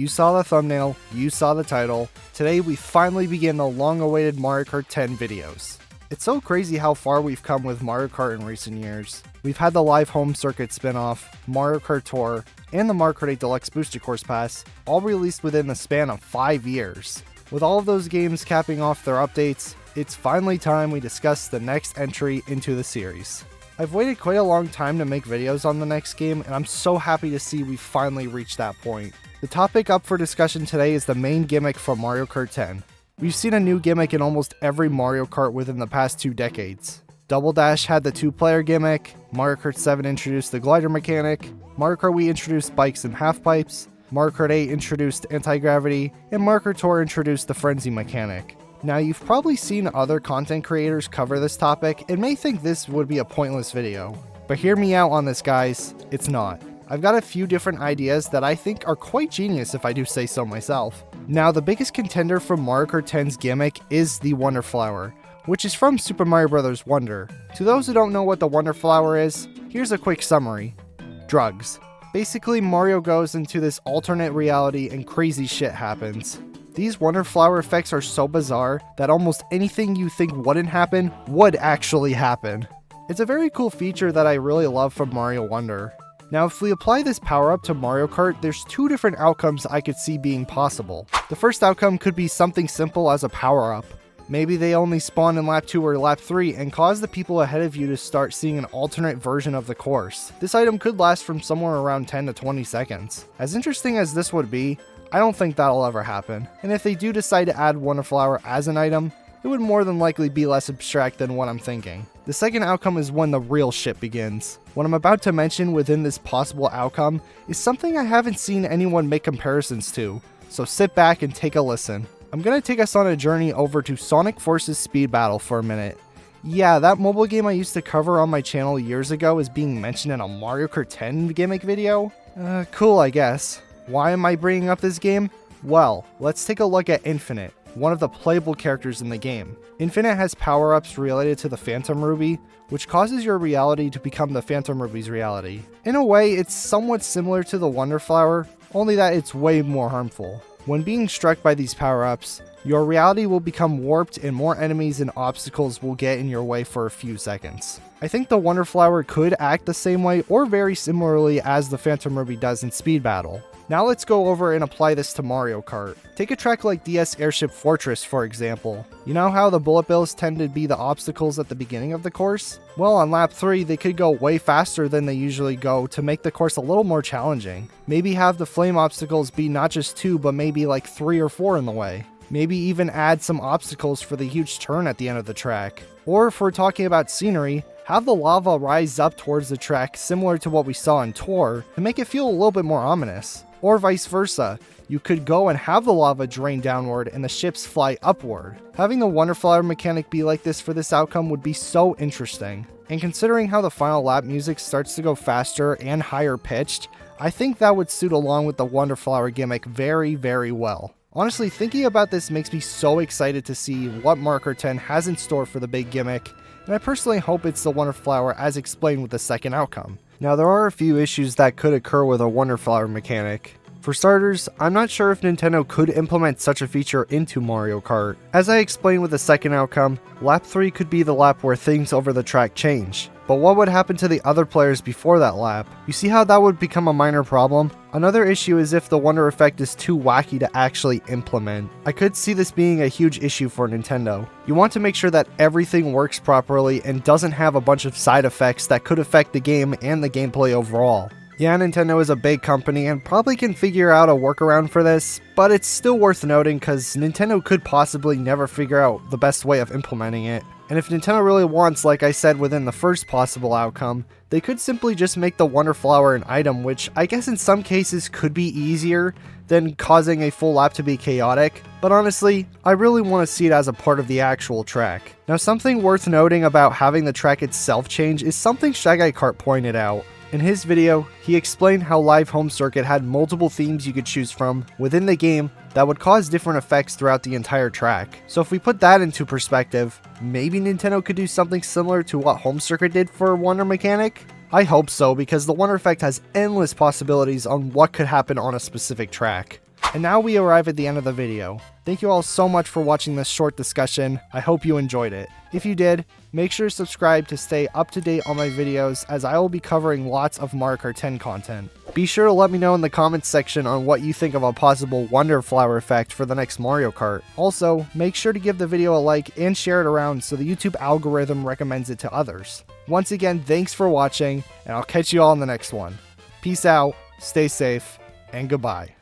You saw the thumbnail, you saw the title. Today we finally begin the long-awaited Mario Kart 10 videos. It's so crazy how far we've come with Mario Kart in recent years. We've had the live home circuit spin-off, Mario Kart Tour, and the Mario Kart 8 Deluxe Booster Course Pass, all released within the span of 5 years. With all of those games capping off their updates, it's finally time we discuss the next entry into the series. I've waited quite a long time to make videos on the next game, and I'm so happy to see we finally reached that point. The topic up for discussion today is the main gimmick from Mario Kart 10. We've seen a new gimmick in almost every Mario Kart within the past 2 decades. Double Dash had the 2-player gimmick, Mario Kart 7 introduced the glider mechanic, Mario Kart Wii introduced bikes and half-pipes, Mario Kart 8 introduced anti-gravity, and Mario Kart Tour introduced the frenzy mechanic. Now, you've probably seen other content creators cover this topic and may think this would be a pointless video. But hear me out on this, guys, it's not. I've got a few different ideas that I think are quite genius if I do say so myself. Now, the biggest contender from Mario Kart 10's gimmick is the Wonder Flower, which is from Super Mario Bros. Wonder. To those who don't know what the Wonder Flower is, here's a quick summary. Drugs. Basically, Mario goes into this alternate reality and crazy shit happens. These Wonder Flower effects are so bizarre that almost anything you think wouldn't happen would actually happen. It's a very cool feature that I really love from Mario Wonder. Now, if we apply this power-up to Mario Kart, there's 2 different outcomes I could see being possible. The first outcome could be something simple as a power-up. Maybe they only spawn in lap 2 or lap 3 and cause the people ahead of you to start seeing an alternate version of the course. This item could last from somewhere around 10 to 20 seconds. As interesting as this would be, I don't think that'll ever happen. And if they do decide to add Wonder Flower as an item, it would more than likely be less abstract than what I'm thinking. The second outcome is when the real shit begins. What I'm about to mention within this possible outcome is something I haven't seen anyone make comparisons to, so sit back and take a listen. I'm gonna take us on a journey over to Sonic Forces Speed Battle for a minute. Yeah, that mobile game I used to cover on my channel years ago is being mentioned in a Mario Kart 10 gimmick video? Cool, I guess. Why am I bringing up this game? Well, let's take a look at Infinite, one of the playable characters in the game. Infinite has power-ups related to the Phantom Ruby, which causes your reality to become the Phantom Ruby's reality. In a way, it's somewhat similar to the Wonder Flower, only that it's way more harmful. When being struck by these power-ups, your reality will become warped and more enemies and obstacles will get in your way for a few seconds. I think the Wonder Flower could act the same way or very similarly as the Phantom Ruby does in Speed Battle. Now let's go over and apply this to Mario Kart. Take a track like DS Airship Fortress, for example. You know how the bullet bills tend to be the obstacles at the beginning of the course? Well, on lap 3, they could go way faster than they usually go to make the course a little more challenging. Maybe have the flame obstacles be not just 2, but maybe like 3 or 4 in the way. Maybe even add some obstacles for the huge turn at the end of the track. Or if we're talking about scenery, have the lava rise up towards the track similar to what we saw in Tour to make it feel a little bit more ominous. Or vice versa, you could go and have the lava drain downward and the ships fly upward. Having the Wonder Flower mechanic be like this for this outcome would be so interesting. And considering how the final lap music starts to go faster and higher pitched, I think that would suit along with the Wonder Flower gimmick very, very well. Honestly, thinking about this makes me so excited to see what Mario Kart 10 has in store for the big gimmick, and I personally hope it's the Wonder Flower as explained with the second outcome. Now, there are a few issues that could occur with a Wonder Flower mechanic. For starters, I'm not sure if Nintendo could implement such a feature into Mario Kart. As I explained with the second outcome, lap 3 could be the lap where things over the track change. But what would happen to the other players before that lap? You see how that would become a minor problem? Another issue is if the Wonder effect is too wacky to actually implement. I could see this being a huge issue for Nintendo. You want to make sure that everything works properly and doesn't have a bunch of side effects that could affect the game and the gameplay overall. Yeah, Nintendo is a big company and probably can figure out a workaround for this, but it's still worth noting because Nintendo could possibly never figure out the best way of implementing it. And if Nintendo really wants, like I said within the first possible outcome, they could simply just make the Wonder Flower an item, which I guess in some cases could be easier than causing a full lap to be chaotic, but honestly, I really want to see it as a part of the actual track. Now, something worth noting about having the track itself change is something Shy Guy Kart pointed out. In his video, he explained how Live Home Circuit had multiple themes you could choose from within the game that would cause different effects throughout the entire track. So if we put that into perspective, maybe Nintendo could do something similar to what Home Circuit did for Wonder Mechanic? I hope so, because the Wonder Effect has endless possibilities on what could happen on a specific track. And now we arrive at the end of the video. Thank you all so much for watching this short discussion. I hope you enjoyed it. If you did, make sure to subscribe to stay up to date on my videos, as I will be covering lots of Mario Kart X content. Be sure to let me know in the comments section on what you think of a possible Wonder Flower effect for the next Mario Kart. Also, make sure to give the video a like and share it around so the YouTube algorithm recommends it to others. Once again, thanks for watching, and I'll catch you all in the next one. Peace out, stay safe, and goodbye.